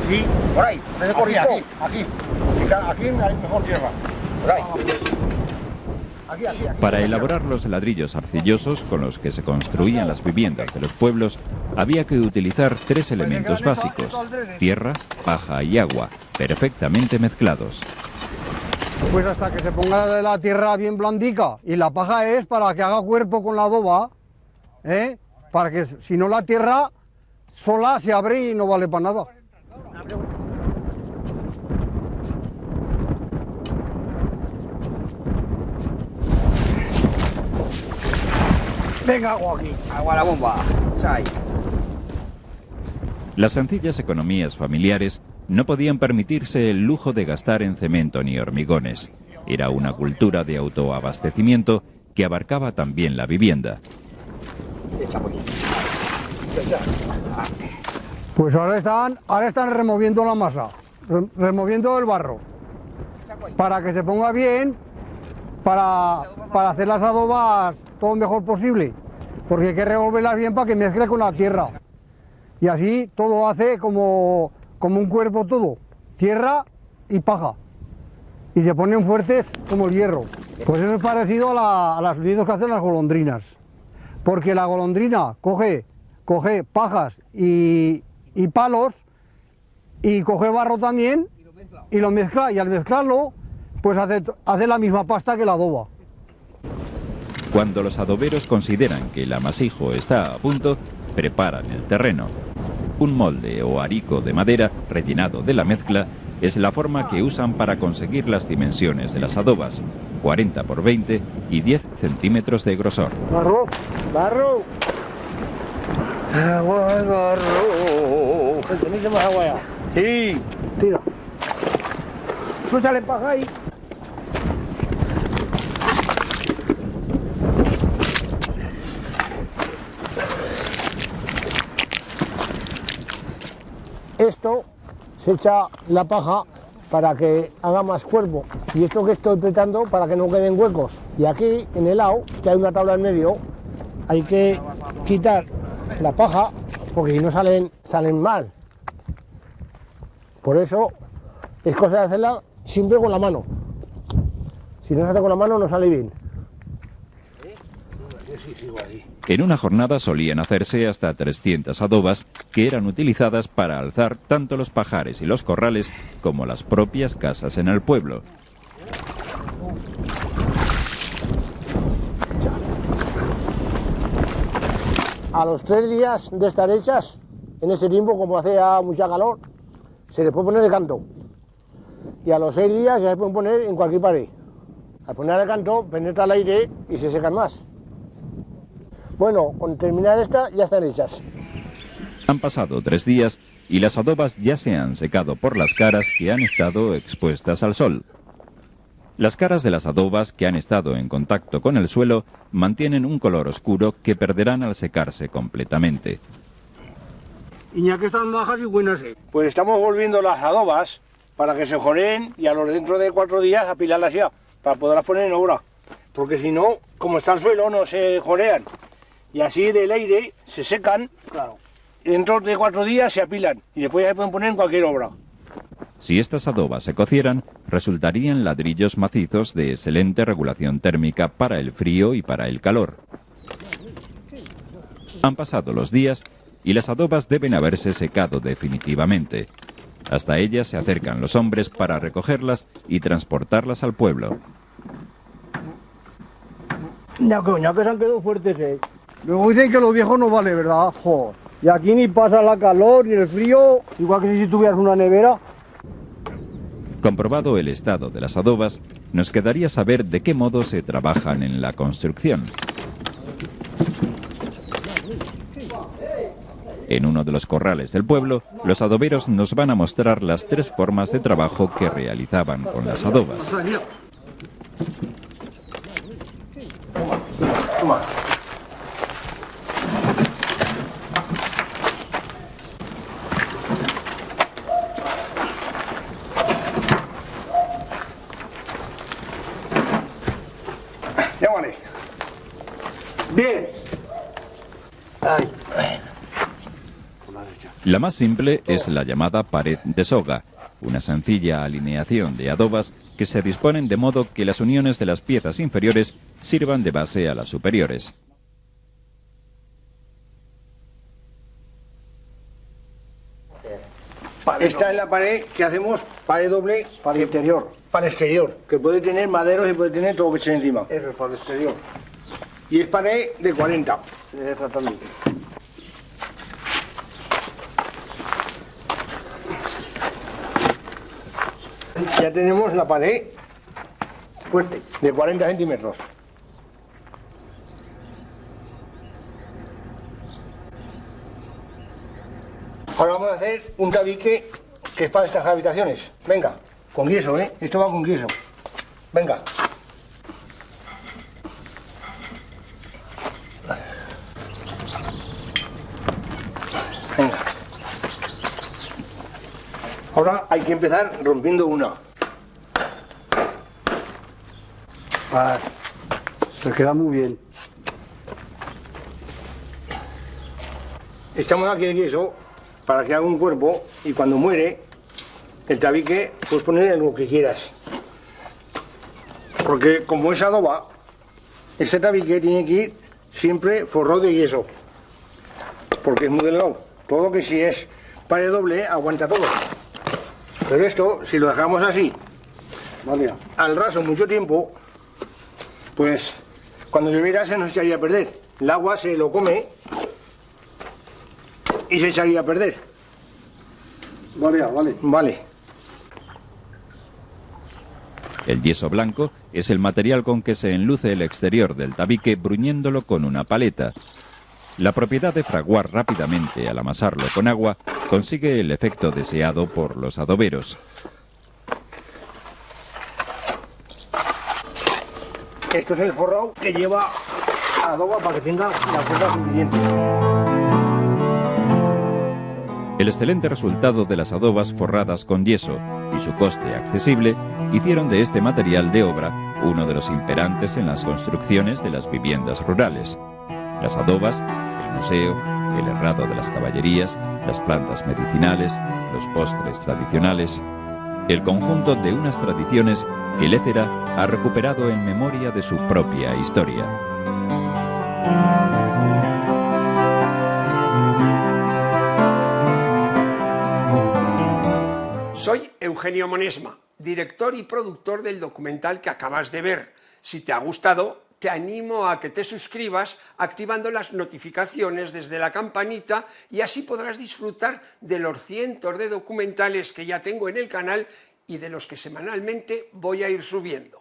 Aquí, por ahí, aquí hay mejor tierra, por ahí. Aquí. Para elaborar los ladrillos arcillosos con los que se construían las viviendas de los pueblos, había que utilizar tres elementos básicos: tierra, paja y agua, perfectamente mezclados. Pues hasta que se ponga la tierra bien blandica, y la paja es para que haga cuerpo con la adoba, para que si no la tierra sola se abre y no vale para nada. Venga, agua aquí. Agua a la bomba. Sai. Las sencillas economías familiares no podían permitirse el lujo de gastar en cemento ni hormigones. Era una cultura de autoabastecimiento que abarcaba también la vivienda. Pues ahora están removiendo la masa, removiendo el barro, para que se ponga bien, para hacer las adobas todo mejor posible, porque hay que revolverlas bien para que mezcle con la tierra. Y así todo hace como un cuerpo todo, tierra y paja. Y se ponen fuertes como el hierro. Pues eso es parecido a las nidos que hacen las golondrinas. Porque la golondrina coge pajas y palos y coge barro también y lo mezcla, y al mezclarlo pues hace la misma pasta que la adoba. Cuando los adoberos consideran que el amasijo está a punto, preparan el terreno. Un molde o arico de madera rellenado de la mezcla es la forma que usan para conseguir las dimensiones de las adobas: 40 por 20 y 10 centímetros de grosor. Barro. Agua, barro. ¿Tenéis más agua ya? Sí. Tira. Suéltale paja ahí. Esto se echa la paja para que haga más cuerpo, y esto que estoy petando para que no queden huecos. Y aquí en el lado, que hay una tabla en medio, hay que quitar la paja porque si no salen mal. Por eso es cosa de hacerla siempre con la mano. Si no se hace con la mano no sale bien. En una jornada solían hacerse hasta 300 adobas, que eran utilizadas para alzar tanto los pajares y los corrales como las propias casas en el pueblo. A los 3 días de estar hechas, en ese tiempo, como hacía mucha calor, se les puede poner de canto. Y a los 6 días ya se pueden poner en cualquier pared. Al poner de canto, penetra el aire y se secan más. Bueno, con terminar esta ya están hechas. Han pasado 3 días y las adobas ya se han secado por las caras que han estado expuestas al sol. Las caras de las adobas que han estado en contacto con el suelo mantienen un color oscuro que perderán al secarse completamente. Y ya que están bajas y buenas. Pues estamos volviendo las adobas para que se joreen y a los dentro de 4 días apilarlas ya, para poderlas poner en obra. Porque si no, como está el suelo, no se jorean. Y así del aire se secan, claro, y dentro de 4 días se apilan y después ya se pueden poner en cualquier obra. Si estas adobas se cocieran, resultarían ladrillos macizos de excelente regulación térmica para el frío y para el calor. Han pasado los días y las adobas deben haberse secado definitivamente. Hasta ellas se acercan los hombres para recogerlas y transportarlas al pueblo. Ya coño, que se han quedado fuertes, Luego dicen que lo viejo no vale, ¿verdad? Joder. Y aquí ni pasa la calor ni el frío, igual que si tuvieras una nevera. Comprobado el estado de las adobas, nos quedaría saber de qué modo se trabajan en la construcción. En uno de los corrales del pueblo, los adoberos nos van a mostrar las 3 formas de trabajo que realizaban con las adobas. Toma. Ya vale. Bien. Ay. La más simple es la llamada pared de soga, una sencilla alineación de adobas que se disponen de modo que las uniones de las piezas inferiores sirvan de base a las superiores. Esta es la pared que hacemos, pared doble Para el interior. para el exterior, que puede tener maderos y puede tener todo lo que eche encima. Eso es para el exterior. Y es pared de 40. Exactamente. Ya tenemos la pared Fuerte. de 40 centímetros. Ahora vamos a hacer un tabique que es para estas habitaciones. Venga, con yeso, ¿eh? Esto va con yeso. Venga. Venga. Ahora hay que empezar rompiendo una. Se queda muy bien. Echamos aquí el yeso para que haga un cuerpo y cuando muere el tabique puedes poner en lo que quieras. Porque como es adoba, este tabique tiene que ir siempre forrado de yeso. Porque es muy delgado. Todo que si es pared doble aguanta todo. Pero esto, si lo dejamos así, Vale. al raso mucho tiempo, pues cuando lloviera se nos echaría a perder. El agua se lo come y se echaría a perder. Vale. Vale. El yeso blanco es el material con que se enluce el exterior del tabique bruñéndolo con una paleta. La propiedad de fraguar rápidamente al amasarlo con agua consigue el efecto deseado por los adoberos. Esto es el forrado que lleva adoba para que tenga la fuerza suficiente. El excelente resultado de las adobas forradas con yeso y su coste accesible hicieron de este material de obra uno de los imperantes en las construcciones de las viviendas rurales. Las adobas, el museo, el herrado de las caballerías, las plantas medicinales, los postres tradicionales, el conjunto de unas tradiciones que Lécera ha recuperado en memoria de su propia historia. Soy Eugenio Monesma, director y productor del documental que acabas de ver. Si te ha gustado, te animo a que te suscribas activando las notificaciones desde la campanita y así podrás disfrutar de los cientos de documentales que ya tengo en el canal y de los que semanalmente voy a ir subiendo.